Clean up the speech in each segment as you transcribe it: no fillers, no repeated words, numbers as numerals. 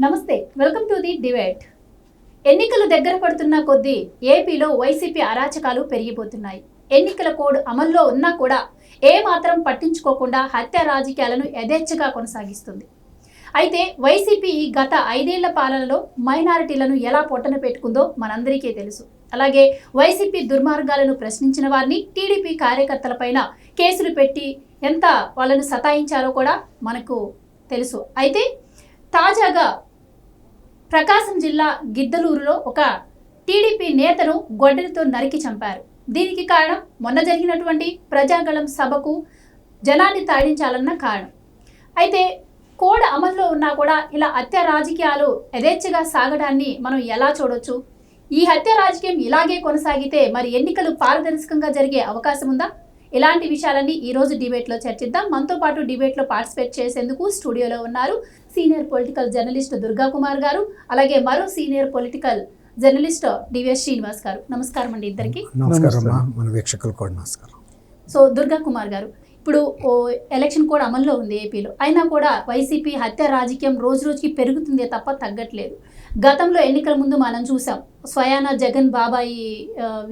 నమస్తే, welcome to the debate. ఎన్నికలు దగ్గర పడుతున్న కొద్దీ ఏపీలో వైసీపీ అరాచకాలు పెరిగిపోతున్నాయి. ఎన్నికల కోడ్ అమల్లో ఉన్నా కూడా ఏమాత్రం పట్టించుకోకుండా హత్య రాజకీయాలను యథేచ్ఛగా కొనసాగిస్తుంది. అయితే వైసీపీ గత 5 ఏళ్ల పాలనలో మైనారిటీలను ఎలా పొట్టన పెట్టుకుందో మనందరికీ తెలుసు. అలాగే వైసీపీ దుర్మార్గాలను ప్రశ్నించిన వారిని టీడీపీ కార్యకర్తలపైన కేసులు పెట్టి ఎంత వాళ్ళను సతాయించారో కూడా మనకు తెలుసు. అయితే తాజాగా ప్రకాశం జిల్లా గిద్దలూరులో ఒక టీడీపీ నేతను గొడ్డలితో నరికి చంపారు. దీనికి కారణం మొన్న జరిగినటువంటి ప్రజాగళం సభకు జనాన్ని తాడించాలన్న కారణం. అయితే కోడ్ అమల్లో ఉన్నా కూడా ఇలా హత్య రాజకీయాలు యథేచ్ఛగా సాగడాన్ని మనం ఎలా చూడొచ్చు? ఈ హత్య రాజకీయం ఇలాగే కొనసాగితే మరి ఎన్నికలు పారదర్శకంగా జరిగే అవకాశం ఉందా? ఇలాంటి విషయాలన్నీ ఈరోజు డిబేట్లో చర్చిద్దాం. మనతో పాటు డిబేట్లో పార్టిసిపేట్ చేసేందుకు స్టూడియోలో ఉన్నారు senior political journalist Durga Kumar గారు, అలాగే మరో senior political journalist DVS Srinivas గారు. నమస్కారం అండి ఇద్దరికి. సో దుర్గా కుమార్ గారు, ఇప్పుడు ఎలక్షన్ కూడా అమల్లో ఉంది ఏపీలో, అయినా కూడా వైసీపీ హత్య రాజకీయం రోజు రోజుకి పెరుగుతుందే తప్ప తగ్గట్లేదు. గతంలో ఎన్నికల ముందు మనం చూసాం స్వయాన జగన్ బాబాయి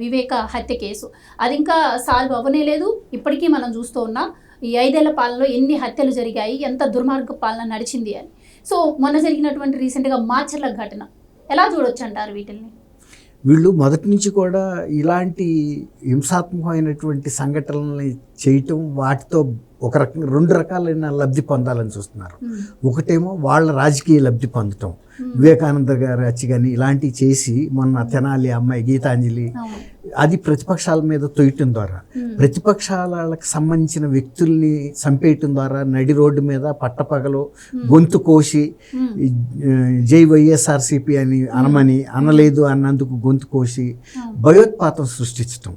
వివేక హత్య కేసు, అది ఇంకా సాల్వ్ అవ్వనే లేదు. ఇప్పటికీ మనం చూస్తూ ఉన్నాం ఈ 5 ఏళ్ల పాలనలో ఎన్ని హత్యలు జరిగాయి, ఎంత దుర్మార్గ పాలన నడిచింది అని. సో మొన్న జరిగినటువంటి రీసెంట్గా మార్చర్ల ఘటన ఎలా చూడొచ్చు అంటారు? వీళ్ళు మొదటి నుంచి కూడా ఇలాంటి హింసాత్మకమైనటువంటి సంఘటనల్ని చేయటం, వాటితో ఒక రకంగా 2 రకాలైన లబ్ధి పొందాలని చూస్తున్నారు. ఒకటేమో వాళ్ళ రాజకీయ లబ్ధి పొందటం, వివేకానంద గారు వచ్చి కానీ ఇలాంటివి చేసి మొన్న తెనాలి అమ్మాయి గీతాంజలి, అది ప్రతిపక్షాల మీద తొయ్యటం ద్వారా, ప్రతిపక్షాలకు సంబంధించిన వ్యక్తుల్ని చంపేయటం ద్వారా నడి రోడ్డు మీద పట్టపగలు గొంతు కోసి జై వైఎస్ఆర్సీపీ అని అనలేదు అన్నందుకు గొంతు కోసి భయోత్పాతం సృష్టించటం.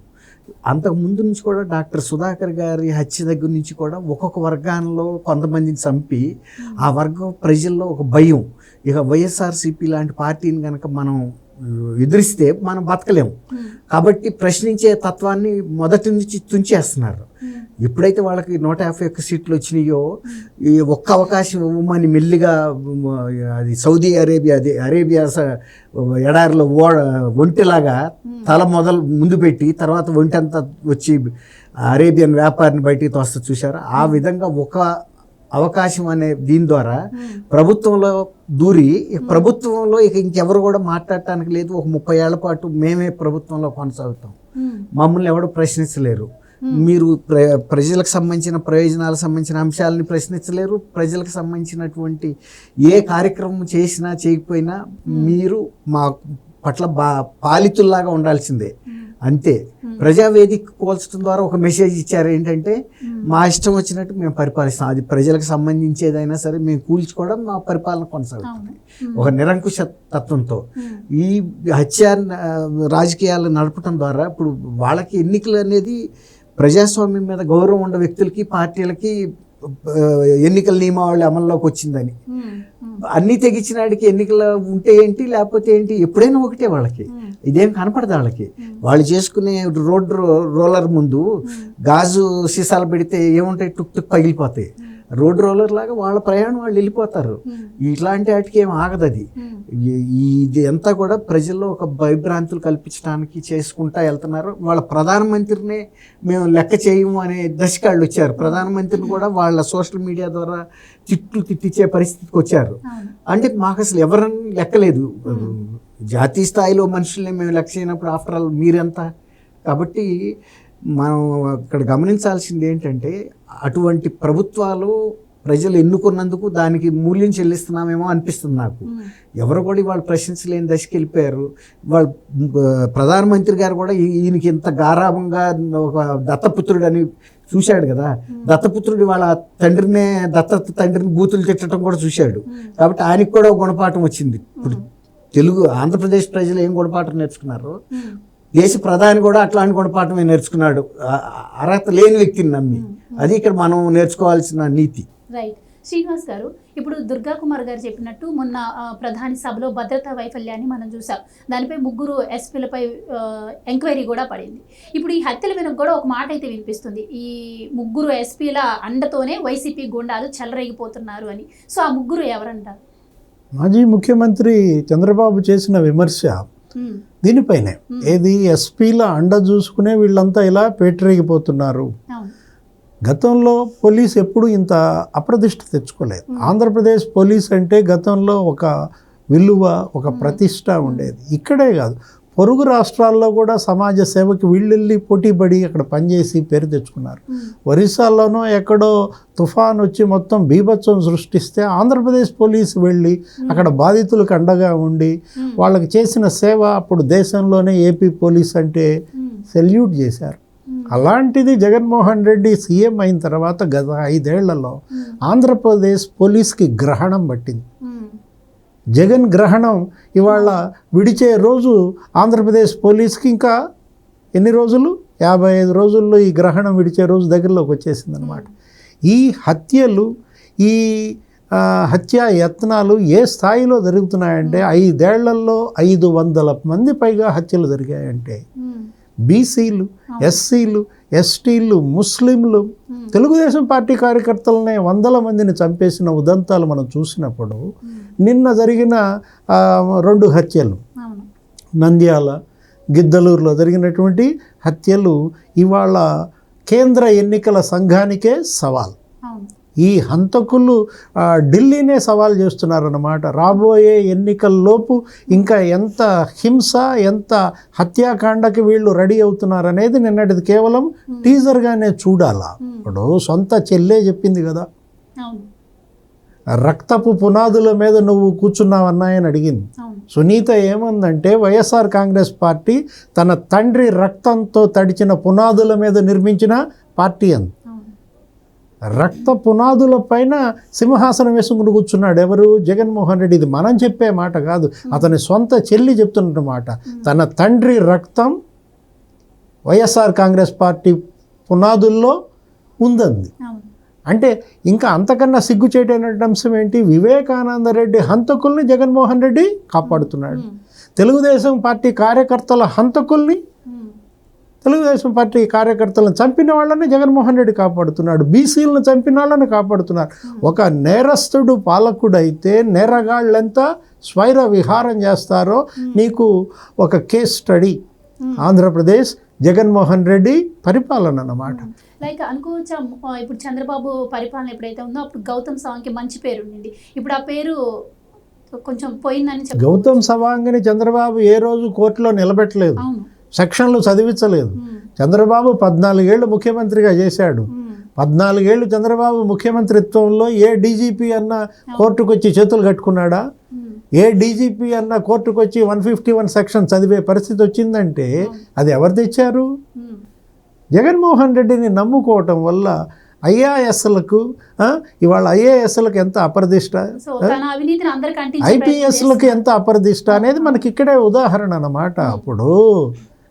అంతకు ముందు నుంచి కూడా డాక్టర్ సుధాకర్ గారి హత్య దగ్గర నుంచి కూడా ఒక్కొక్క వర్గాల్లో కొంతమందిని చంపి ఆ వర్గం ప్రజల్లో ఒక భయం, ఇక వైఎస్ఆర్సీపీ లాంటి పార్టీని కనుక మనం ఎదిరిస్తే మనం బతకలేము కాబట్టి ప్రశ్నించే తత్వాన్ని మొదటి నుంచి తుంచేస్తున్నారు. ఎప్పుడైతే వాళ్ళకి 151 సీట్లు వచ్చినాయో ఈ ఒక్క అవకాశం ఇవ్వమని మెల్లిగా అది సౌదీ అరేబియా ఎడారిలో ఒంటిలాగా తల ముందు పెట్టి తర్వాత ఒంటంతా వచ్చి అరేబియన్ వ్యాపారిని బయటికి తోస్తా చూశారు. ఆ విధంగా ఒక అవకాశం అనే దీని ద్వారా ప్రభుత్వంలో దూరి ప్రభుత్వంలో ఇక ఇంకెవరు కూడా మాట్లాడటానికి లేదు. ఒక 30 ఏళ్ల పాటు మేమే ప్రభుత్వంలో కొనసాగుతాం, మమ్మల్ని ఎవరు ప్రశ్నించలేరు, మీరు ప్రజలకు సంబంధించిన ప్రయోజనాలకు సంబంధించిన అంశాలని ప్రశ్నించలేరు, ప్రజలకు సంబంధించినటువంటి ఏ కార్యక్రమం చేసినా చేయకపోయినా మీరు మా పట్ల పాలితుల్లాగా ఉండాల్సిందే అంతే. ప్రజావేదిక కోల్చడం ద్వారా ఒక మెసేజ్ ఇచ్చారు, ఏంటంటే మా ఇష్టం వచ్చినట్టు మేము పరిపాలిస్తాం, అది ప్రజలకు సంబంధించేదైనా సరే మేము కూల్చుకోవడం మా పరిపాలన కొనసాగుతుంది ఒక నిరంకుశ తత్వంతో. ఈ హత్య రాజకీయాలు నడపడం ద్వారా ఇప్పుడు వాళ్ళకి ఎన్నికలు అనేది ప్రజాస్వామ్యం మీద గౌరవం ఉన్న వ్యక్తులకి పార్టీలకి ఎన్నికల నియమావళి అమల్లోకి వచ్చిందని అన్నీ తెగించినాడికి ఎన్నికలు ఉంటే ఏంటి లేకపోతే ఏంటి ఎప్పుడైనా ఒకటే వాళ్ళకి, ఇదేం కనపడదు వాళ్ళకి. వాళ్ళు చేసుకునే రోలర్ ముందు గాజు సీసాలు పెడితే ఏముంటాయి, టుక్ టుక్ పగిలిపోతాయి. రోడ్ రోలర్ లాగా వాళ్ళ ప్రయాణం వాళ్ళు వెళ్ళిపోతారు. ఇట్లాంటి వాటికి ఏం ఆగదు. అది ఇది అంతా కూడా ప్రజల్లో ఒక భయభ్రాంతులు కల్పించడానికి చేసుకుంటా వెళ్తున్నారు. వాళ్ళ ప్రధానమంత్రిని మేము లెక్క చేయము అనే దశకి వాళ్ళు వచ్చారు. ప్రధానమంత్రిని కూడా వాళ్ళ సోషల్ మీడియా ద్వారా తిట్టించే పరిస్థితికి వచ్చారు. అంటే మాకు అసలు ఎవరని లెక్కలేదు, జాతీయ స్థాయిలో మనుషుల్ని మేము లెక్క చేయనప్పుడు ఆఫ్టర్ ఆల్ మీరెంత. కాబట్టి మనం ఇక్కడ గమనించాల్సింది ఏంటంటే అటువంటి ప్రభుత్వాలు ప్రజలు ఎన్నుకున్నందుకు దానికి మూల్యం చెల్లిస్తున్నామేమో అనిపిస్తుంది నాకు. ఎవరు కూడా వాళ్ళు ప్రశ్నించలేని దశకి వెళ్ళిపోయారు. వాళ్ళు ప్రధానమంత్రి గారు కూడా ఈయనకి ఇంత గారాభంగా ఒక దత్తపుత్రుడు అని చూశాడు కదా, దత్తపుత్రుడు వాళ్ళ తండ్రినే దత్తత తండ్రిని బూతులు తిట్టడం కూడా చూశాడు. కాబట్టి ఆయనకి కూడా గుణపాఠం వచ్చింది. ఇప్పుడు తెలుగు ఆంధ్రప్రదేశ్ ప్రజలు ఏం గుణపాఠం నేర్చుకున్నారు, దేశ ప్రధాని కూడా అట్లాంటి గుణపాఠమే నేర్చుకున్నాడు, అర్హత లేని వ్యక్తిని నమ్మి. అది ఇక్కడ మనం నేర్చుకోవాల్సిన నీతి. రైట్. శ్రీనివాస్ గారు, ఇప్పుడు దుర్గా కుమార్ గారు చెప్పినట్టు మొన్న ప్రధాని సభలో భద్రతా వైఫల్యాన్ని మనం చూసాం. దానిపై 3 ఎస్పీలపై ఎంక్వైరీ కూడా పడింది. ఇప్పుడు ఈ హత్యల వెనుక కూడా ఒక మాట అయితే వినిపిస్తుంది, ఈ 3 ఎస్పీల అండతోనే వైసీపీ గుండాలు చెలరేగిపోతున్నారు అని. సో ఆ 3 ఎవరంటారు? మాజీ ముఖ్యమంత్రి చంద్రబాబు చేసిన విమర్శ దీనిపైనే, ఏది ఎస్పీల అండ చూసుకునే వీళ్ళంతా ఇలా పేటరేగిపోతున్నారు. గతంలో పోలీస్ ఎప్పుడు ఇంత అప్రతిష్ట తెచ్చుకోలేదు. ఆంధ్రప్రదేశ్ పోలీస్ అంటే గతంలో ఒక విలువ, ఒక ప్రతిష్ట ఉండేది. ఇక్కడే కాదు, పొరుగు రాష్ట్రాల్లో కూడా సమాజ సేవకి వీళ్ళెళ్ళి పోటీపడి అక్కడ పనిచేసి పేరు తెచ్చుకున్నారు. ఒరిస్సాలోనో ఎక్కడో తుఫాన్ వచ్చి మొత్తం బీభత్సం సృష్టిస్తే ఆంధ్రప్రదేశ్ పోలీసు వెళ్ళి అక్కడ బాధితులకు అండగా ఉండి వాళ్ళకి చేసిన సేవ అప్పుడు దేశంలోనే ఏపీ పోలీస్ అంటే సెల్యూట్ చేశారు. అలాంటిది జగన్మోహన్ రెడ్డి సీఎం అయిన తర్వాత గత 5 ఏళ్లలో ఆంధ్రప్రదేశ్ పోలీస్కి గ్రహణం పట్టింది. జగన్ గ్రహణం ఇవాళ విడిచే రోజు ఆంధ్రప్రదేశ్ పోలీస్కి ఇంకా ఎన్ని రోజులు, 55 రోజుల్లో ఈ గ్రహణం విడిచే రోజు దగ్గరలోకి వచ్చేసింది అనమాట. ఈ హత్యలు, ఈ హత్యా యత్నాలు ఏ స్థాయిలో జరుగుతున్నాయంటే 5 ఏళ్లలో 500 మంది పైగా హత్యలు జరిగాయంటే బీసీలు, ఎస్సీలు, ఎస్టీలు, ముస్లింలు, తెలుగుదేశం పార్టీ కార్యకర్తలనే 100 మందిని చంపేసిన ఉదంతాలు మనం చూసినప్పుడు, నిన్న జరిగిన 2 హత్యలు నంద్యాల, గిద్దలూరులో జరిగినటువంటి హత్యలు ఇవాళ కేంద్ర ఎన్నికల సంఘానికే సవాల్. ఈ హంతకులు ఢిల్లీనే సవాల్ చేస్తున్నారన్నమాట. రాబోయే ఎన్నికల్లోపు ఇంకా ఎంత హింస, ఎంత హత్యాకాండకి వీళ్ళు రెడీ అవుతున్నారనేది నిన్నటిది కేవలం టీజర్గానే చూడాలా. ఇప్పుడు సొంత చెల్లే చెప్పింది కదా, రక్తపు పునాదుల మీద నువ్వు కూర్చున్నావన్నాయని అడిగింది. సునీత ఏమందంటే వైఎస్ఆర్ కాంగ్రెస్ పార్టీ తన తండ్రి రక్తంతో తడిచిన పునాదుల మీద నిర్మించిన పార్టీ అంది. రక్త పునాదుల పైన సింహాసనం వేసుకుని కూర్చున్నాడు ఎవరు? జగన్మోహన్ రెడ్డి. ఇది మనం చెప్పే మాట కాదు, అతని సొంత చెల్లి చెప్తున్న మాట. తన తండ్రి రక్తం వైఎస్ఆర్ కాంగ్రెస్ పార్టీ పునాదుల్లో ఉందంది. అంటే ఇంకా అంతకన్నా సిగ్గుచేటైనటువంటి అంశం ఏంటి? వివేకానంద రెడ్డి హంతకుల్ని జగన్మోహన్ రెడ్డి కాపాడుతున్నాడు. తెలుగుదేశం పార్టీ కార్యకర్తల హంతకుల్ని, తెలుగుదేశం పార్టీ కార్యకర్తలను చంపిన వాళ్ళని జగన్మోహన్ రెడ్డి కాపాడుతున్నాడు. బీసీలను చంపిన వాళ్ళని కాపాడుతున్నారు. ఒక నేరస్తుడు పాలకుడైతే నేరగాళ్ళెంత స్వైర విహారం చేస్తారో నీకు ఒక కేస్ స్టడీ ఆంధ్రప్రదేశ్ జగన్మోహన్ రెడ్డి పరిపాలన అన్నమాట. లైక్ అనుకోవచ్చా, ఇప్పుడు చంద్రబాబు పరిపాలన ఎప్పుడైతే ఉందో అప్పుడు గౌతమ్ సవాంగ్కి మంచి పేరు ఉండింది, ఇప్పుడు ఆ పేరు కొంచెం పోయిందని చెప్పి. గౌతమ్ సవాంగ్ని చంద్రబాబు ఏ రోజు కోర్టులో నిలబెట్టలేదు, సెక్షన్లు చదివించలేదు. చంద్రబాబు 14 ఏళ్ళు ముఖ్యమంత్రిగా చేశాడు. 14 ఏళ్ళు చంద్రబాబు ముఖ్యమంత్రిత్వంలో ఏ డీజీపీ అన్న కోర్టుకు వచ్చి చేతులు కట్టుకున్నాడా? ఏ డీజీపీ అన్న కోర్టుకు వచ్చి 151 సెక్షన్ చదివే పరిస్థితి వచ్చిందంటే అది ఎవరు తెచ్చారు? జగన్మోహన్ రెడ్డిని నమ్ముకోవటం వల్ల ఐఏఎస్లకు, ఇవాళ ఐఏఎస్లకు ఎంత అప్రదిష్ట, ఐపీఎస్లకు ఎంత అప్రదిష్ట అనేది మనకి ఇక్కడే ఉదాహరణ అన్నమాట. అప్పుడు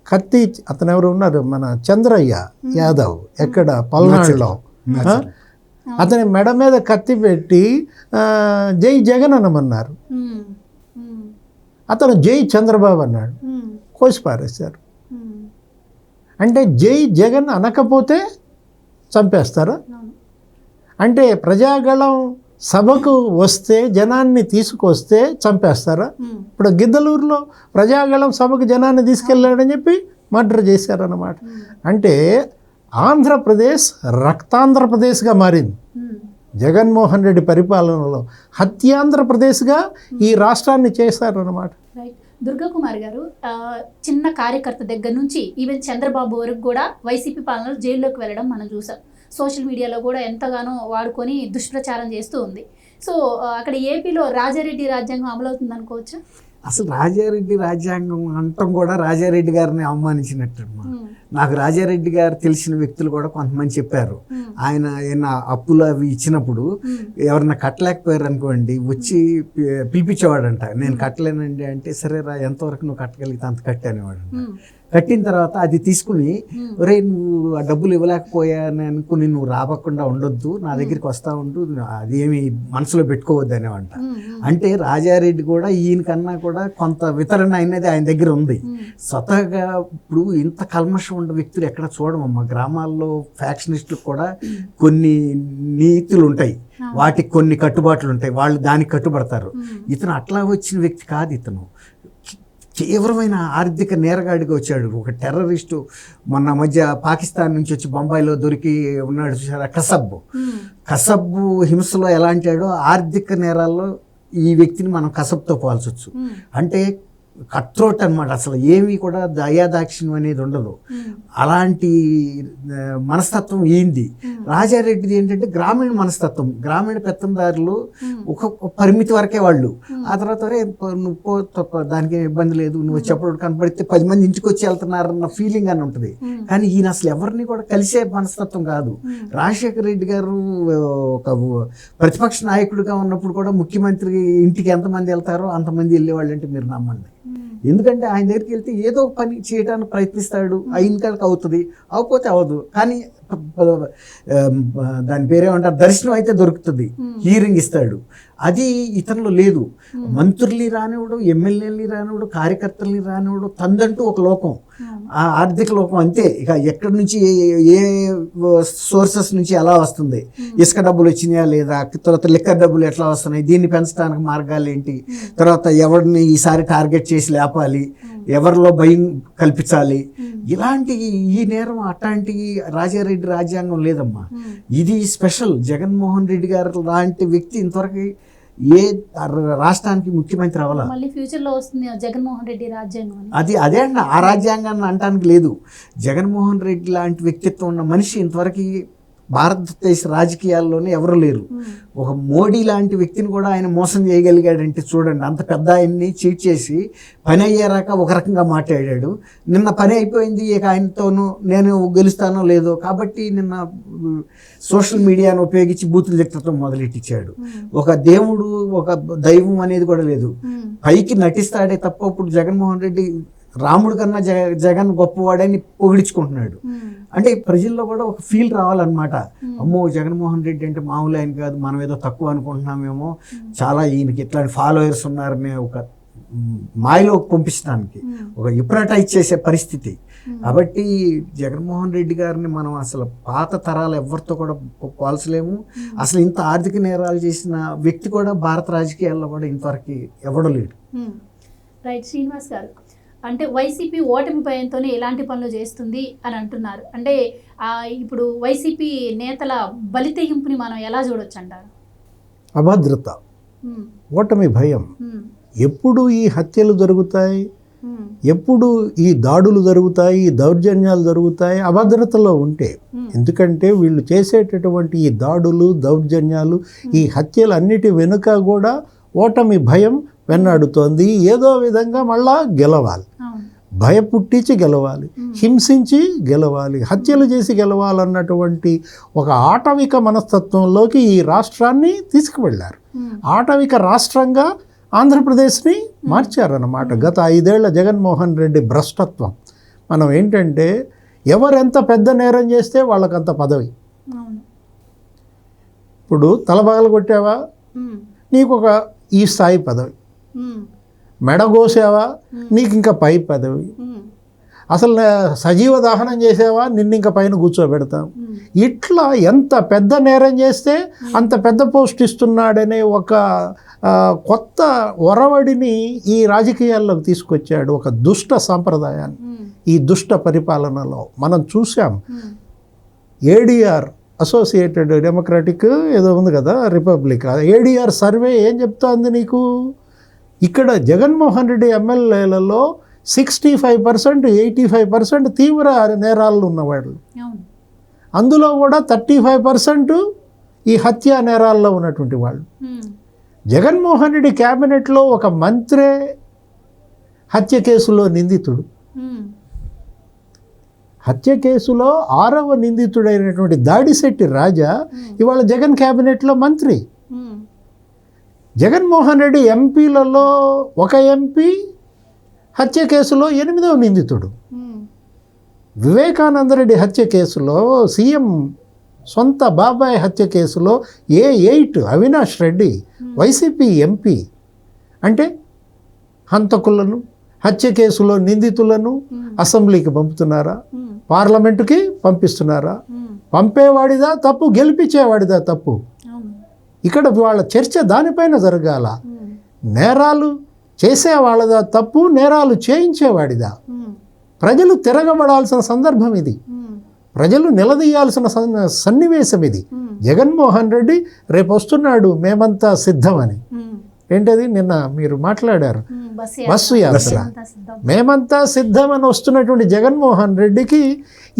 కత్తి, అతను ఎవరు ఉన్నారు, మన చంద్రయ్య యాదవ్, ఎక్కడ పల్నాడులో, అతని మెడ మీద కత్తి పెట్టి జై జగన్ అనమన్నారు. అతను జై చంద్రబాబు అన్నాడు, కోసి పారేశారు. అంటే జై జగన్ అనకపోతే చంపేస్తారా? అంటే ప్రజాగళం సభకు వస్తే, జనాన్ని తీసుకొస్తే చంపేస్తారా? ఇప్పుడు గిద్దలూరులో ప్రజాగళం సభకు జనాన్ని తీసుకెళ్ళాడని చెప్పి మర్డర్ చేశారన్నమాట. అంటే ఆంధ్రప్రదేశ్ రక్తాంధ్రప్రదేశ్గా మారింది. జగన్మోహన్ రెడ్డి పరిపాలనలో హత్యాంధ్రప్రదేశ్గా ఈ రాష్ట్రాన్ని చేశారన్నమాట. దుర్గాకుమార్ గారు, చిన్న కార్యకర్త దగ్గర నుంచి ఈవెన్ చంద్రబాబు వరకు కూడా వైసీపీ పాలనలో జైల్లోకి వెళ్ళడం మనం చూసాం. సోషల్ మీడియాలో కూడా ఎంతగానో వాడుకొని దుష్ప్రచారం చేస్తూ ఉంది. సో అక్కడ ఏపీలో రాజారెడ్డి రాజ్యాంగం అమలవుతుంది అనుకోవచ్చు. అసలు రాజారెడ్డి రాజ్యాంగం అంటాం కూడా రాజారెడ్డి గారిని అవమానించినట్టు. నాకు రాజారెడ్డి గారు తెలిసిన వ్యక్తులు కూడా కొంతమంది చెప్పారు, ఆయన ఏమైనా అప్పులు అవి ఇచ్చినప్పుడు ఎవరన్నా కట్టలేకపోయారు అనుకోండి వచ్చి పిలిపించేవాడంట. నేను కట్టలేనండి అంటే, సరే రా, ఎంతవరకు నువ్వు కట్టగలిగితే అంత కట్టనేవాడు. కట్టిన తర్వాత అది తీసుకుని ఒరే నువ్వు ఆ డబ్బులు ఇవ్వలేకపోయాను అనుకుని నువ్వు రాబకుండా ఉండొద్దు, నా దగ్గరికి వస్తా ఉండు, అదేమి మనసులో పెట్టుకోవద్దు అనేవంట. అంటే రాజారెడ్డి కూడా ఈయనకన్నా కూడా కొంత వితరణ అనేది ఆయన దగ్గర ఉంది. స్వతహాగా ఇప్పుడు ఇంత కల్మషం ఉన్న వ్యక్తులు ఎక్కడ చూడమమ్మా. గ్రామాల్లో ఫ్యాక్షనిస్టులకు కూడా కొన్ని నీతులు ఉంటాయి, వాటికి కొన్ని కట్టుబాట్లు ఉంటాయి, వాళ్ళు దానికి కట్టుబడతారు. ఇతను అట్లా వచ్చిన వ్యక్తి కాదు. ఇతను తీవ్రమైన ఆర్థిక నేరగాడిగా వచ్చాడు. ఒక టెర్రరిస్టు మొన్న మధ్య పాకిస్తాన్ నుంచి వచ్చి బొంబాయిలో దొరికి ఉన్నాడు చూసారా, కసబ్బు హింసలో ఎలా అంటాడో ఆర్థిక నేరాల్లో ఈ వ్యక్తిని మనం కసబ్తో పోల్చొచ్చు. అంటే కట్రోట్ అనమాట. అసలు ఏమీ కూడా దయాదాక్షిణ్యం అనేది ఉండదు. అలాంటి మనస్తత్వం ఏంది. రాజారెడ్డిది ఏంటంటే గ్రామీణ మనస్తత్వం. గ్రామీణ పెత్తందారులు ఒక పరిమితి వరకే వాళ్ళు. ఆ తర్వాత నువ్వు పో, దానికి ఇబ్బంది లేదు, నువ్వు వచ్చేప్పుడు కనపడితే 10 మంది ఇంటికి వచ్చి వెళ్తున్నారన్న ఫీలింగ్ అని ఉంటుంది. కానీ ఈయన అసలు ఎవరిని కూడా కలిసే మనస్తత్వం కాదు. రాజశేఖర రెడ్డి గారు ఒక ప్రతిపక్ష నాయకుడిగా ఉన్నప్పుడు కూడా ముఖ్యమంత్రి ఇంటికి ఎంతమంది వెళ్తారో అంతమంది వెళ్ళేవాళ్ళు అంటే మీరు నమ్మండి. ఎందుకంటే ఆయన దగ్గరికి వెళ్తే ఏదో ఒక పని చేయడానికి ప్రయత్నిస్తాడు, అయిన కాడికి అవుతుంది, అవ్వకపోతే అవ్వదు. కానీ దాని పేరేమంటారు, దర్శనం అయితే దొరుకుతుంది, హీరింగ్ ఇస్తాడు. అది ఇతరులు లేదు. మంత్రుల్ని రానివ్వడు, ఎమ్మెల్యేలని రానివ్వడు, కార్యకర్తల్ని రానివ్వడు. తనదంటూ ఒక లోకం, ఆ ఆర్థిక లోకం అంతే. ఇక ఎక్కడి నుంచి ఏ సోర్సెస్ నుంచి ఎలా వస్తుంది, ఇసుక డబ్బులు వచ్చినాయా లేదా, తర్వాత లిక్కర్ డబ్బులు ఎట్లా వస్తున్నాయి, దీన్ని పెంచడానికి మార్గాలు ఏంటి, తర్వాత ఎవరిని ఈసారి టార్గెట్ చేసి లేపాలి, ఎవరిలో భయం కల్పించాలి, ఇలాంటి ఈ నేరం అట్లాంటి రాజారెడ్డి రాజ్యాంగం లేదమ్మా. ఇది స్పెషల్. జగన్మోహన్ రెడ్డి గారు లాంటి వ్యక్తి ఇంతవరకు ఏ రాష్ట్రానికి ముఖ్యమంత్రి అవ్వాల. మళ్ళీ ఫ్యూచర్ లో వస్తుంది జగన్మోహన్ రెడ్డి రాజ్యాంగం. అదే అండి, ఆ రాజ్యాంగాన్ని అనటానికి లేదు. జగన్మోహన్ రెడ్డి లాంటి వ్యక్తిత్వం ఉన్న మనిషి ఇంతవరకు భారతదేశ రాజకీయాల్లోనే ఎవరు లేరు. ఒక మోడీ లాంటి వ్యక్తిని కూడా ఆయన మోసం చేయగలిగాడంటే చూడండి. అంత పెద్ద ఆయన్ని చీట్ చేసి పని అయ్యారాక ఒక రకంగా మాట్లాడాడు. నిన్న పని అయిపోయింది, ఇక ఆయనతోనూ నేను గెలుస్తానో లేదో కాబట్టి నిన్న సోషల్ మీడియాను ఉపయోగించి బూతులు తిట్టడం మొదలెట్టించాడు. ఒక దేవుడు, ఒక దైవం అనేది కూడా లేదు. పైకి నటిస్తాడే తప్ప ఇప్పుడు జగన్మోహన్ రెడ్డి రాముడి కన్నా జగన్ గొప్పవాడని పొగిడించుకుంటున్నాడు. అంటే ప్రజల్లో కూడా ఒక ఫీల్ రావాలన్నమాట. అమ్మో జగన్మోహన్ రెడ్డి అంటే మామూలు ఆయన కాదు, మనం ఏదో తక్కువ అనుకుంటున్నామేమో, చాలా ఈయనకి ఇట్లాంటి ఫాలోయర్స్ ఉన్నారనే ఒక మాయలో పంపించడానికి, ఒక హిప్నటైజ్ చేసే పరిస్థితి. కాబట్టి జగన్మోహన్ రెడ్డి గారిని మనం అసలు పాత తరాలు ఎవరితో కూడా పోల్చలేము. అసలు ఇంత ఆర్థిక నేరాలు చేసిన వ్యక్తి కూడా భారత రాజకీయాల్లో కూడా ఇంతవరకు ఎవడో లేడు. రైట్ శ్రీనివాస్ గారు, అంటే వైసీపీ ఓటమి భయంతోనే ఎలాంటి పనులు చేస్తుంది అని అంటున్నారు. అంటే ఇప్పుడు వైసీపీ నేతల బలితెగింపుని మనం ఎలా చూడొచ్చు అంటారు? అభద్రత, ఓటమి భయం. ఎప్పుడు ఈ హత్యలు జరుగుతాయి, ఎప్పుడు ఈ దాడులు జరుగుతాయి, ఈ దౌర్జన్యాలు జరుగుతాయి అభద్రతలో ఉంటే. ఎందుకంటే వీళ్ళు చేసేటటువంటి ఈ దాడులు, దౌర్జన్యాలు, ఈ హత్యలు అన్నిటి వెనుక కూడా ఓటమి భయం వెన్నాడుతోంది. ఏదో విధంగా మళ్ళా గెలవాలి, భయపుట్టించి గెలవాలి, హింసించి గెలవాలి, హత్యలు చేసి గెలవాలన్నటువంటి ఒక ఆటవిక మనస్తత్వంలోకి ఈ రాష్ట్రాన్ని తీసుకువెళ్ళారు. ఆటవిక రాష్ట్రంగా ఆంధ్రప్రదేశ్ని మార్చారన్నమాట. గత 5 ఏళ్ల జగన్మోహన్ రెడ్డి భ్రష్టత్వం. మనం ఏంటంటే ఎవరెంత పెద్ద నేరం చేస్తే వాళ్ళకంత పదవి. ఇప్పుడు తలబగలు కొట్టావా, నీకు ఒక ఈ స్థాయి పదవి, మెడగోసావా నీకు ఇంకా పై పదవి, అసలు సజీవ దహనం చేసావా నిన్ను ఇంకా పైన కూర్చోబెడతాం. ఇట్లా ఎంత పెద్ద నేరం చేస్తే అంత పెద్ద పోస్ట్ ఇస్తున్నాడనే ఒక కొత్త ఒరవడిని ఈ రాజకీయాల్లోకి తీసుకొచ్చాడు. ఒక దుష్ట సాంప్రదాయాన్ని ఈ దుష్ట పరిపాలనలో మనం చూసాం. ఏడీఆర్, అసోసియేటెడ్ డెమోక్రాటిక్ ఏదో ఉంది కదా, రిపబ్లిక్, ఏడీఆర్ సర్వే ఏం చెప్తోంది నీకు? ఇక్కడ జగన్మోహన్ రెడ్డి ఎమ్మెల్యేలలో 65%, 85% తీవ్ర నేరాలు ఉన్నవాళ్ళు. అందులో కూడా 35% ఈ హత్యా నేరాల్లో ఉన్నటువంటి వాళ్ళు. జగన్మోహన్ రెడ్డి క్యాబినెట్లో ఒక మంత్రే హత్య కేసులో నిందితుడు. హత్య కేసులో 6వ నిందితుడైనటువంటి దాడిశెట్టి రాజా ఇవాళ జగన్ క్యాబినెట్లో మంత్రి. జగన్మోహన్ రెడ్డి ఎంపీలలో ఒక ఎంపీ హత్య కేసులో 8వ నిందితుడు. వివేకానంద రెడ్డి హత్య కేసులో సీఎం సొంత బాబాయ్ హత్య కేసులో A8 Avinash Reddy YCP MP అంటే హంతకులను హత్య కేసులో నిందితులను అసెంబ్లీకి పంపుతున్నారా, పార్లమెంటుకి పంపిస్తున్నారా? పంపేవాడిదా తప్పు, గెలిపించేవాడిదా తప్పు? ఇక్కడ వాళ్ళ చర్చ దానిపైన జరగాల. నేరాలు చేసేవాళ్ళదా తప్పు, నేరాలు చేయించేవాడిదా? ప్రజలు తిరగబడాల్సిన సందర్భం ఇది, ప్రజలు నిలదీయాల్సిన సన్నివేశం ఇది. జగన్మోహన్ రెడ్డి రేపు వస్తున్నాడు మేమంతా సిద్ధమని. ఏంటది నిన్న మీరు మాట్లాడారు, బస్సు యాత్ర. మేమంతా సిద్ధమని వస్తున్నటువంటి జగన్మోహన్ రెడ్డికి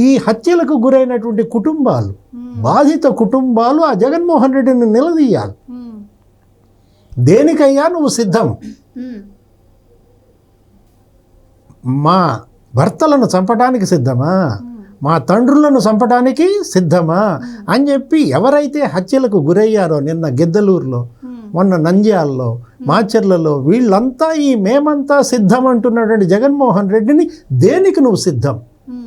ఈ హత్యలకు గురైనటువంటి కుటుంబాలు, బాధిత కుటుంబాలు ఆ జగన్మోహన్ రెడ్డిని నిలదీయాలి. దేనికయ్యా నువ్వు సిద్ధం? మా భర్తలను చంపడానికి సిద్ధమా, మా తండ్రులను చంపడానికి సిద్ధమా అని చెప్పి ఎవరైతే హత్యలకు గురయ్యారో నిన్న గిద్దలూరులో, మొన్న నంద్యాలలో, మాచర్లలో, వీళ్ళంతా ఈ మేమంతా సిద్ధం అంటున్నటువంటి జగన్మోహన్ రెడ్డిని దేనికి నువ్వు సిద్ధం?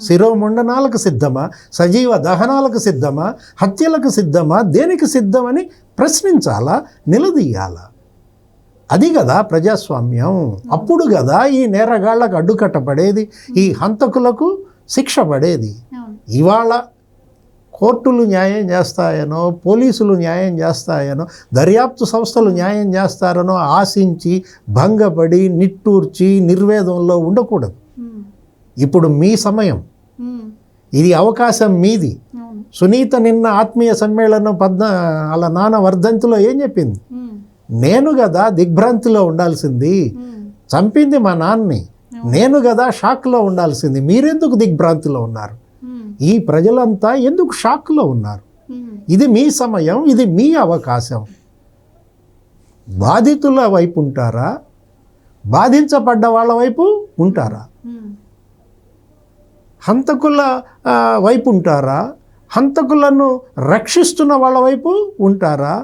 శిరోముండనాలకు సిద్ధమా, సజీవ దహనాలకు సిద్ధమా, హత్యలకు సిద్ధమా, దేనికి సిద్ధమని ప్రశ్నించాలా, నిలదీయాలా? అది కదా ప్రజాస్వామ్యం. అప్పుడు కదా ఈ నేరగాళ్లకు అడ్డుకట్టబడేది, ఈ హంతకులకు శిక్ష పడేది. ఇవాళ కోర్టులు న్యాయం చేస్తాయనో, పోలీసులు న్యాయం చేస్తాయనో, దర్యాప్తు సంస్థలు న్యాయం చేస్తారనో ఆశించి భంగపడి నిట్టూర్చి నిర్వేదంలో ఉండకూడదు. ఇప్పుడు మీ సమయం, ఇది అవకాశం మీది. సునీత నిన్న ఆత్మీయ సమ్మేళనం వాళ్ళ నాన్న వర్ధంతిలో ఏం చెప్పింది? నేను కదా దిగ్భ్రాంతిలో ఉండాల్సింది, చంపింది మా నాన్నని, నేను కదా షాక్లో ఉండాల్సింది, మీరెందుకు దిగ్భ్రాంతిలో ఉన్నారు? ఈ ప్రజలంతా ఎందుకు షాక్లో ఉన్నారు? ఇది మీ సమయం, ఇది మీ అవకాశం. బాధితుల వైపు ఉంటారా, బాధించబడ్డ వాళ్ళ వైపు ఉంటారా? హంతకుల వైపు ఉంటారా, హంతకులను రక్షిస్తున్న వాళ్ళ వైపు ఉంటారా,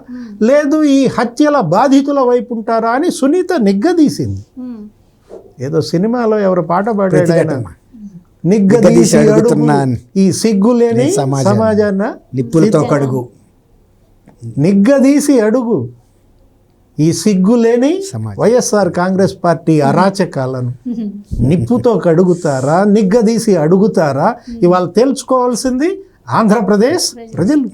లేదు ఈ హత్యల బాధితుల వైపు ఉంటారా అని సునీత నిగ్గదీసింది. ఏదో సినిమాలో ఎవరు పాట పాడాడు ఆయన, నిగ్గదీసి అడుగుతున్నాను ఈ సిగ్గులేని సమాజాన్న నిప్పులతో కడుగు, నిగ్గదీసి అడుగు ఈ సిగ్గులేని వైఎస్ఆర్ కాంగ్రెస్ పార్టీ అరాచకాలను. నిప్పుతో కడుగుతారా, నిగ్గదీసి అడుగుతారా? ఇవాళ తేల్చుకోవాల్సింది ఆంధ్రప్రదేశ్ ప్రజలు.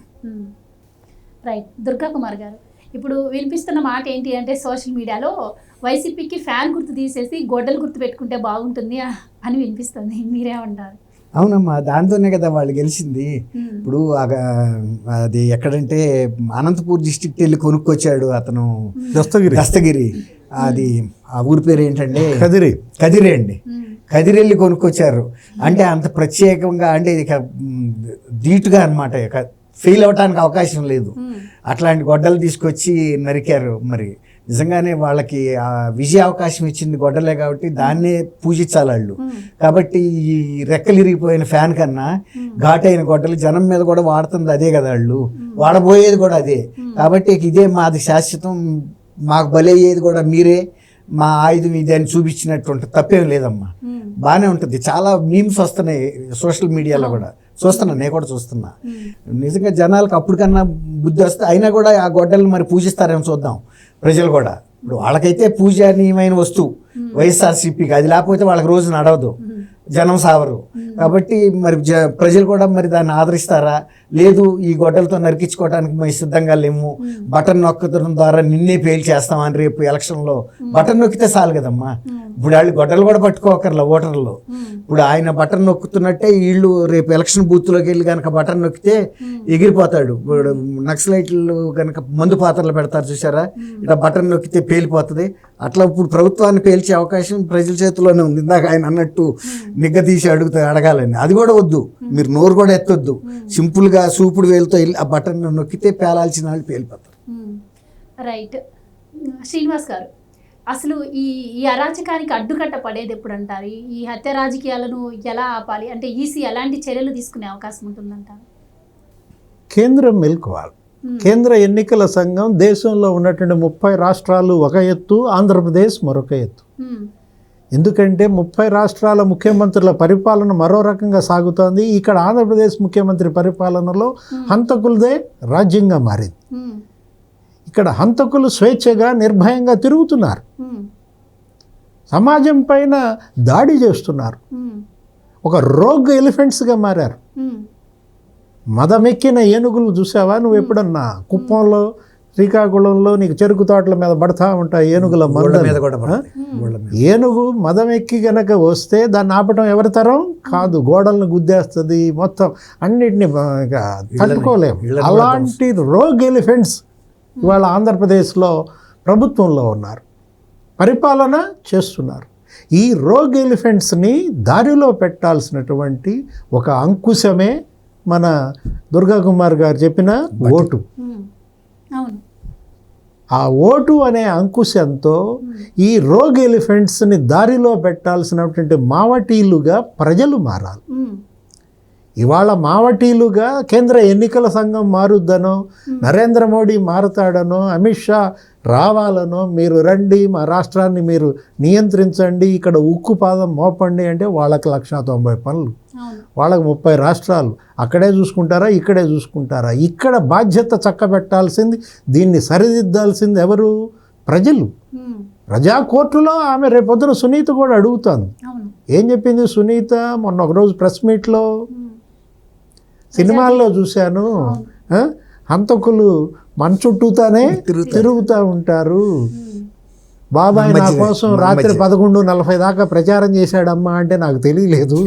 రైట్. దుర్గా కుమార్ గారు, ఇప్పుడు వినిపిస్తున్న మాట ఏంటి అంటే సోషల్ మీడియాలో వైసీపీకి ఫ్యాన్ గుర్తు తీసేసి గొడ్డలు గుర్తు పెట్టుకుంటే బాగుంటుంది అని వినిపిస్తుంది, మీరేమంటారు? అవునమ్మా, దాంతోనే కదా వాళ్ళు గెలిచింది. ఇప్పుడు అది ఎక్కడంటే అనంతపూర్ డిస్ట్రిక్ట్ వెళ్ళి కొనుక్కొచ్చాడు అతను, దస్తగిరి. అది ఆ ఊరి పేరు ఏంటంటే కదిరి అండి. కదిరి వెళ్ళి కొనుక్కొచ్చారు అంటే అంత ప్రత్యేకంగా, అంటే ఇక ధీటుగా అనమాట, ఇక ఫెయిల్ అవ్వటానికి అవకాశం లేదు. అట్లాంటి గొడ్డలు తీసుకొచ్చి నరికారు. మరి నిజంగానే వాళ్ళకి ఆ విజయ అవకాశం ఇచ్చింది గొడ్డలే కాబట్టి దాన్నే పూజించాలి వాళ్ళు. కాబట్టి ఈ రెక్కలు ఇరిగిపోయిన ఫ్యాన్ కన్నా ఘాటైన గొడ్డలు జనం మీద కూడా వాడుతుంది అదే కదా, వాళ్ళు వాడబోయేది కూడా అదే. కాబట్టి ఇదే మాది శాశ్వతం, మాకు బలయ్యేది కూడా మీరే, మా ఆయుధం ఇది అని చూపించినట్టు ఉంటుంది. తప్పేం లేదమ్మా, బాగానే ఉంటుంది. చాలా మీమ్స్ వస్తున్నాయి సోషల్ మీడియాలో కూడా, చూస్తున్నా, నేను కూడా చూస్తున్నా. నిజంగా జనాలకు అప్పటికన్నా బుద్ధి వస్తే అయినా కూడా ఆ గొడ్డలను మరి పూజిస్తారేమో చూద్దాం ప్రజలు కూడా. ఇప్పుడు వాళ్ళకైతే పూజనీయమైన వస్తువు వైఎస్ఆర్సీపీకి, అది లేకపోతే వాళ్ళకి రోజు నడవదు, జనం సావరు. కాబట్టి మరి ప్రజలు కూడా మరి దాన్ని ఆదరిస్తారా? లేదు, ఈ గొడ్డలతో నరికించుకోవడానికి మేము సిద్ధంగా లేము, బటన్ నొక్కడం ద్వారా నిన్నే పేల్చేస్తామని రేపు ఎలక్షన్లో బటన్ నొక్కితే చాలు కదమ్మా. ఇప్పుడు వాళ్ళు గొడ్డలు కూడా పట్టుకోకర్లా ఓటర్లు. ఇప్పుడు ఆయన బటన్ నొక్కుతున్నట్టే వీళ్ళు రేపు ఎలక్షన్ బూత్లోకి వెళ్ళి కనుక బటన్ నొక్కితే ఎగిరిపోతాడు. ఇప్పుడు నక్సలైట్లు కనుక మందు పాత్రలు పెడతారు చూసారా, ఇట్లా బటన్ నొక్కితే పేలిపోతుంది. అట్లా ఇప్పుడు ప్రభుత్వాన్ని పేల్చే అవకాశం ప్రజల చేతిలోనే ఉంది. ఇందాక ఆయన అన్నట్టు నిగ్గదీసి అడగాలని, అది కూడా వద్దు, మీరు నోరు కూడా ఎత్తొద్దు. సింపుల్గా సూపుడు వేలుతో వెళ్ళి ఆ బటన్ నొక్కితే పేలాల్సిన వాళ్ళు పేలిపోతారు. రైట్. శ్రీనివాస్ గారు, అసలు ఈ అరాచకానికి అడ్డుకట్ట పడేది ఎప్పుడు అంటారు? ఈ హత్య రాజకీయాలను ఎలా ఆపాలి అంటే ఈసీ ఎలాంటి చర్యలు తీసుకునే అవకాశం ఉంటుందంటారు? కేంద్రం మేల్కోవాలి. కేంద్ర ఎన్నికల సంఘం దేశంలో ఉన్నటువంటి 30 రాష్ట్రాలు ఒక ఎత్తు, ఆంధ్రప్రదేశ్ మరొక ఎత్తు. ఎందుకంటే 30 రాష్ట్రాల ముఖ్యమంత్రుల పరిపాలన మరో రకంగా సాగుతోంది. ఇక్కడ ఆంధ్రప్రదేశ్ ముఖ్యమంత్రి పరిపాలనలో హంతకులదే రాజ్యంగా మారింది. ఇక్కడ హంతకులు స్వేచ్ఛగా నిర్భయంగా తిరుగుతున్నారు, సమాజం పైన దాడి చేస్తున్నారు, ఒక రోగ్ ఎలిఫెంట్స్గా మారారు. మదమెక్కిన ఏనుగులు చూసావా నువ్వు ఎప్పుడన్నా? కుప్పంలో, శ్రీకాకుళంలో నీకు చెరుకు తోటల మీద పడతా ఉంటాయి ఏనుగుల మంద. ఏనుగు మదమెక్కి గనక వస్తే దాన్ని ఆపటం ఎవరి తరం కాదు, గోడలను గుద్దేస్తుంది, మొత్తం అన్నిటిని తట్టుకోలేము. అలాంటి రోగ్ ఎలిఫెంట్స్ ఇవాళ ఆంధ్రప్రదేశ్లో ప్రభుత్వంలో ఉన్నారు, పరిపాలన చేస్తున్నారు. ఈ రోగ్ ఎలిఫెంట్స్ని దారిలో పెట్టాల్సినటువంటి ఒక అంకుశమే మన దుర్గా కుమార్ గారు చెప్పిన ఓటు. ఆ ఓటు అనే అంకుశంతో ఈ రోగ్ ఎలిఫెంట్స్ని దారిలో పెట్టాల్సినటువంటి మావటీలుగా ప్రజలు మారాలి. ఇవాళ మావటీలుగా కేంద్ర ఎన్నికల సంఘం మారుద్దనో, నరేంద్ర మోడీ మారుతాడనో, అమిత్ షా రావాలనో, మీరు రండి మా రాష్ట్రాన్ని మీరు నియంత్రించండి, ఇక్కడ ఉక్కు పాదం మోపండి అంటే వాళ్ళకి 190 పనులు, వాళ్ళకి 30 రాష్ట్రాలు. అక్కడే చూసుకుంటారా, ఇక్కడే చూసుకుంటారా? ఇక్కడ బాధ్యత చక్కబెట్టాల్సింది, దీన్ని సరిదిద్దాల్సింది ఎవరు? ప్రజలు. ప్రజా కోర్టులో ఆమె రేపొద్దున సునీత కూడా అడుగుతాను. ఏం చెప్పింది సునీత మొన్న ఒకరోజు ప్రెస్ మీట్లో? సినిమాల్లో చూశాను, హంతకులు మన చుట్టూతానే తిరుగుతూ ఉంటారు. బాబాయ్ నా కోసం రాత్రి 11:40 దాకా ప్రచారం చేశాడమ్మా అంటే నాకు తెలియలేదు.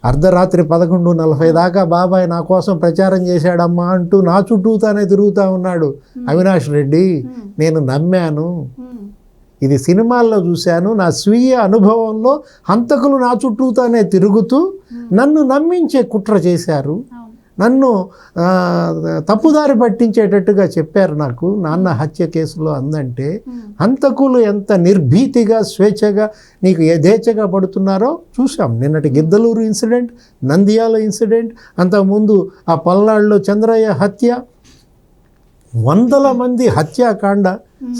అర్ధరాత్రి 11:40 దాకా బాబాయ్ నా కోసం ప్రచారం చేశాడమ్మా అంటూ నా చుట్టూతానే తిరుగుతూ ఉన్నాడు అవినాష్ రెడ్డి. నేను నమ్మాను, ఇది సినిమాల్లో చూశాను, నా స్వీయ అనుభవంలో హంతకులు నా చుట్టూతానే తిరుగుతూ నన్ను నమ్మించే కుట్ర చేశారు, నన్ను తప్పుదారి పట్టించేటట్టుగా చెప్పారు నాకు నాన్న హత్య కేసులో అందంటే. హంతకులు ఎంత నిర్భీతిగా స్వేచ్ఛగా నీకు యథేచ్ఛగా పడుతున్నారో చూసాం. నిన్నటి గిద్దలూరు ఇన్సిడెంట్, నంద్యాల ఇన్సిడెంట్, అంతకుముందు ఆ పల్నాడులో చంద్రయ్య హత్య, 100 మంది హత్యాకాండ,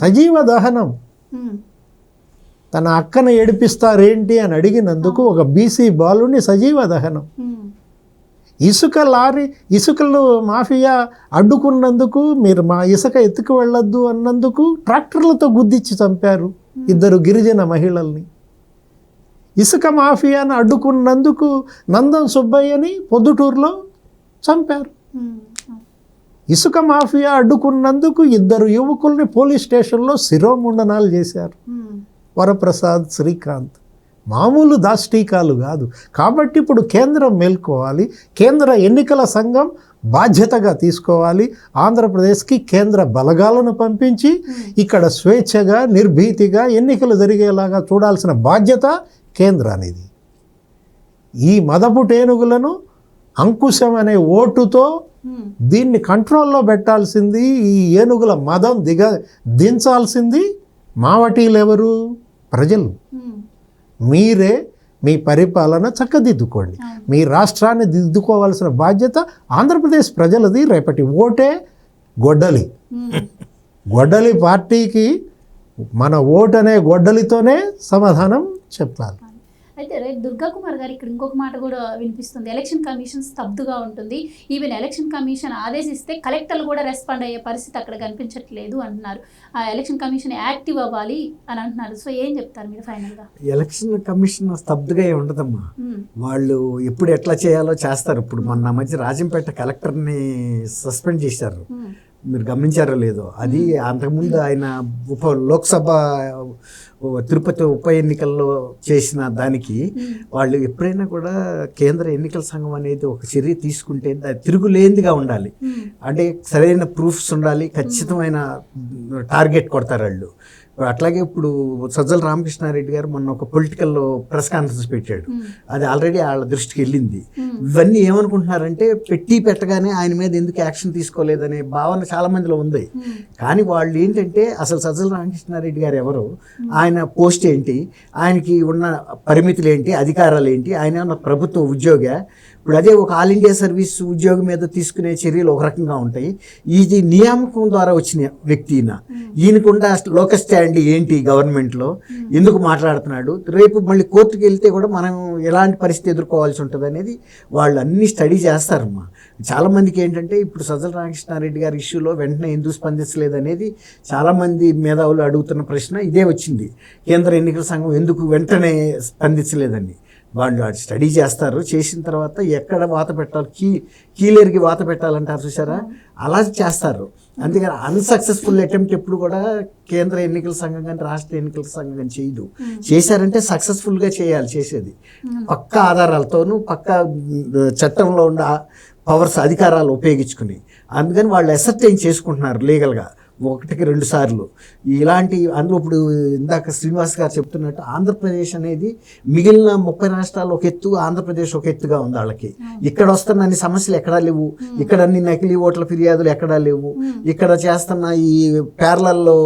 సజీవ దహనం. తన అక్కను ఏడిపిస్తారేంటి అని అడిగినందుకు ఒక బీసీ బాలుని సజీవ దహనం. ఇసుకలు మాఫియా అడ్డుకున్నందుకు, మీరు మా ఇసుక ఎత్తుకు వెళ్ళొద్దు అన్నందుకు ట్రాక్టర్లతో గుద్దిచ్చి చంపారు 2 గిరిజన మహిళల్ని. ఇసుక మాఫియాను అడ్డుకున్నందుకు నందం సుబ్బయ్యని పొద్దుటూరులో చంపారు. ఇసుక మాఫియా అడ్డుకున్నందుకు 2 యువకుల్ని పోలీస్ స్టేషన్లో శిరోముండనాలు చేశారు. వరప్రసాద్, శ్రీకాంత్. మామూలు దాష్టీకాలు కాదు. కాబట్టి ఇప్పుడు కేంద్రం మేల్కోవాలి, కేంద్ర ఎన్నికల సంఘం బాధ్యతగా తీసుకోవాలి. ఆంధ్రప్రదేశ్కి కేంద్ర బలగాలను పంపించి ఇక్కడ స్వేచ్ఛగా నిర్భీతిగా ఎన్నికలు జరిగేలాగా చూడాల్సిన బాధ్యత కేంద్రానిది. ఈ మదపుటేనుగులను అంకుశం అనే ఓటుతో దీన్ని కంట్రోల్లో పెట్టాల్సింది, ఈ ఏనుగుల మదం దించాల్సింది మావటీలు ఎవరు? ప్రజలు. మీరే మీ పరిపాలన చక్కదిద్దుకోండి, మీ రాష్ట్రాన్ని దిద్దుకోవాల్సిన బాధ్యత ఆంధ్రప్రదేశ్ ప్రజలది. రేపటి ఓటే గొడ్డలి. గొడ్డలి పార్టీకి మన ఓటనే గొడ్డలితోనే సమాధానం చెప్పాలి. అయితే రైట్ దుర్గా కుమార్ గారు ఇక్కడ ఇంకొక మాట కూడా వినిపిస్తుంది. ఎలక్షన్ కమిషన్ స్తబ్దుగా ఉంటుంది, ఈవెన్ ఎలక్షన్ కమిషన్ ఆదేశిస్తే కలెక్టర్లు కూడా రెస్పాండ్ అయ్యే పరిస్థితి అక్కడ కనిపించట్లేదు అంటున్నారు. ఆ ఎలక్షన్ కమిషన్ యాక్టివ్ అవ్వాలి అని అంటున్నారు. సో ఏం చెప్తారు మీరు ఫైనల్గా? ఎలక్షన్ కమిషన్ స్తబ్దుగా ఉండదమ్మా, వాళ్ళు ఎప్పుడు ఎట్లా చేయాలో చేస్తారు. ఇప్పుడు మొన్న మధ్య రాజంపేట కలెక్టర్ని సస్పెండ్ చేశారు, మీరు గమనించారో లేదో. అది అంతకుముందు ఆయన లోక్సభ తిరుపతి ఉప ఎన్నికల్లో చేసిన దానికి వాళ్ళు ఎప్పుడైనా కూడా కేంద్ర ఎన్నికల సంఘం అనేది ఒక చర్య తీసుకుంటే తిరుగులేనిదిగా ఉండాలి. అంటే సరైన ప్రూఫ్స్ ఉండాలి, ఖచ్చితమైన టార్గెట్ కొడతారు వాళ్ళు. అట్లాగే ఇప్పుడు సజ్జల రామకృష్ణారెడ్డి గారు మొన్న ఒక పొలిటికల్ ప్రెస్ కాన్ఫరెన్స్ పెట్టాడు, అది ఆల్రెడీ వాళ్ళ దృష్టికి వెళ్ళింది. ఇవన్నీ ఏమనుకుంటున్నారంటే పెట్టగానే ఆయన మీద ఎందుకు యాక్షన్ తీసుకోలేదనే భావన చాలా మందిలో ఉంది. కానీ వాళ్ళు ఏంటంటే అసలు సజ్జల రామకృష్ణారెడ్డి గారు ఎవరు, ఆయన పోస్ట్ ఏంటి, ఆయనకి ఉన్న పరిమితులు ఏంటి, అధికారాలు ఏంటి, ఆయన ఉన్న ప్రభుత్వ ఉద్యోగ, ఇప్పుడు అదే ఒక ఆల్ ఇండియా సర్వీస్ ఉద్యోగం మీద తీసుకునే చర్యలు ఒక రకంగా ఉంటాయి. ఇది నియామకం ద్వారా వచ్చిన వ్యక్తి ఈయనకుండా లోక స్టాండ్ ఏంటి గవర్నమెంట్లో, ఎందుకు మాట్లాడుతున్నాడు, రేపు మళ్ళీ కోర్టుకు వెళ్తే కూడా మనం ఎలాంటి పరిస్థితి ఎదుర్కోవాల్సి ఉంటుంది అనేది వాళ్ళు అన్ని స్టడీ చేస్తారమ్మా. చాలామందికి ఏంటంటే ఇప్పుడు సజ్జల రామకృష్ణారెడ్డి గారి ఇష్యూలో వెంటనే ఎందుకు స్పందించలేదు అనేది చాలామంది మేధావులు అడుగుతున్న ప్రశ్న ఇదే వచ్చింది. కేంద్ర ఎన్నికల సంఘం ఎందుకు వెంటనే స్పందించలేదని వాళ్ళు స్టడీ చేస్తారు. చేసిన తర్వాత ఎక్కడ వాత పెట్టాలి, కీలేరికి వాత పెట్టాలంటారు చూసారా, అలా చేస్తారు. అందుకని అన్సక్సెస్ఫుల్ అటెంప్ట్ ఎప్పుడు కూడా కేంద్ర ఎన్నికల సంఘం కానీ రాష్ట్ర ఎన్నికల సంఘం కానీ చేయదు. చేశారంటే సక్సెస్ఫుల్గా చేయాలి. చేసేది పక్కా ఆధారాలతోనూ పక్కా చట్టంలో ఉన్న పవర్స్ అధికారాలు ఉపయోగించుకుని. అందుకని వాళ్ళు అసర్టైన్ చేసుకుంటున్నారు లీగల్గా 1-2 సార్లు ఇలాంటి. అందులో ఇప్పుడు ఇందాక శ్రీనివాస్ గారు చెప్తున్నట్టు ఆంధ్రప్రదేశ్ అనేది మిగిలిన 30 రాష్ట్రాలు ఒక ఎత్తు, ఆంధ్రప్రదేశ్ ఒక ఎత్తుగా ఉంది వాళ్ళకి. ఇక్కడ వస్తున్న అన్ని సమస్యలు ఎక్కడా లేవు, ఇక్కడ అన్ని నకిలీ ఓట్ల ఫిర్యాదులు ఎక్కడా లేవు, ఇక్కడ చేస్తున్న ఈ ప్యారలల్లో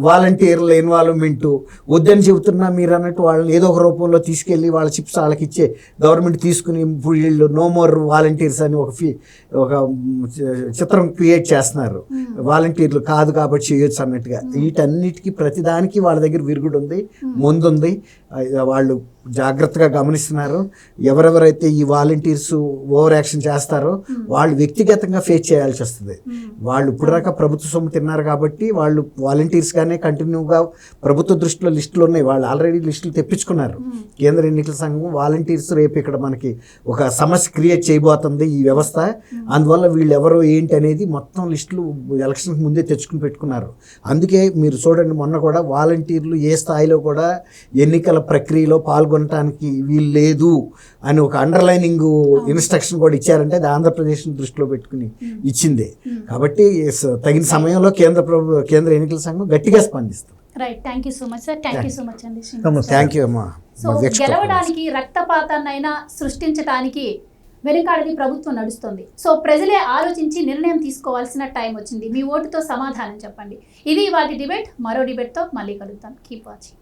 వాలంటీర్ల ఇన్వాల్వ్మెంటు వద్దని చెబుతున్నా మీరు అన్నట్టు వాళ్ళని ఏదో ఒక రూపంలో తీసుకెళ్ళి వాళ్ళ చిప్స్ వాళ్ళకి ఇచ్చే గవర్నమెంట్ తీసుకుని వీళ్ళు నో మోర్ వాలంటీర్స్ అని ఒక చిత్రం క్రియేట్ చేస్తున్నారు. వాలంటీర్లు కాదు కాబట్టి చేయొచ్చు అన్నట్టుగా. వీటన్నిటికీ ప్రతిదానికి వాళ్ళ దగ్గర విరుగుడు ఉంది, ముందుంది. వాళ్ళు జాగ్రత్తగా గమనిస్తున్నారు. ఎవరెవరైతే ఈ వాలంటీర్స్ ఓవర్ యాక్షన్ చేస్తారో వాళ్ళు వ్యక్తిగతంగా ఫేస్ చేయాల్సి వస్తుంది. వాళ్ళు ఇప్పటిదాకా ప్రభుత్వ సొమ్ము తిన్నారు కాబట్టి వాళ్ళు వాలంటీర్స్గానే కంటిన్యూగా ప్రభుత్వ దృష్టిలో లిస్టులు ఉన్నాయి. వాళ్ళు ఆల్రెడీ లిస్టులు తెప్పించుకున్నారు. కేంద్ర ఎన్నికల సంఘం వాలంటీర్స్ రేపు ఇక్కడ మనకి ఒక సమస్య క్రియేట్ చేయబోతుంది ఈ వ్యవస్థ. అందువల్ల వీళ్ళు ఎవరో ఏంటి అనేది మొత్తం లిస్టులు ఎలక్షన్కి ముందే తెచ్చుకుని పెట్టుకున్నారు. అందుకే మీరు చూడండి, మొన్న కూడా వాలంటీర్లు ఏ స్థాయిలో కూడా ఎన్నికల ప్రక్రియలో పాల్గొనడానికి వీలు లేదు అని ఒక అండర్లైనింగ్ ఇన్స్ట్రక్షన్ కూడా ఇచ్చారంటే అది ఆంధ్రప్రదేశ్ దృష్టిలో పెట్టుకుని ఇచ్చిందే. కాబట్టి తగిన సమయంలో కేంద్ర ఎన్నికల సంఘం గట్టిగా స్పందిస్తుంది. Right, thank you so much sir. Thank you so much అండి. థ్యాంక్ యూ అమ్మా. సో గెలవడానికి రక్తపాతాన్నైనా సృష్టించడానికి వెనుకాడని ప్రభుత్వం నడుస్తుంది. సో ప్రజలే ఆలోచించి నిర్ణయం తీసుకోవాల్సిన టైం వచ్చింది. మీ ఓటుతో సమాధానం చెప్పండి. ఇది వాటి డిబేట్. మరో డిబేట్తో మళ్ళీ కలుద్దాం. Keep watching.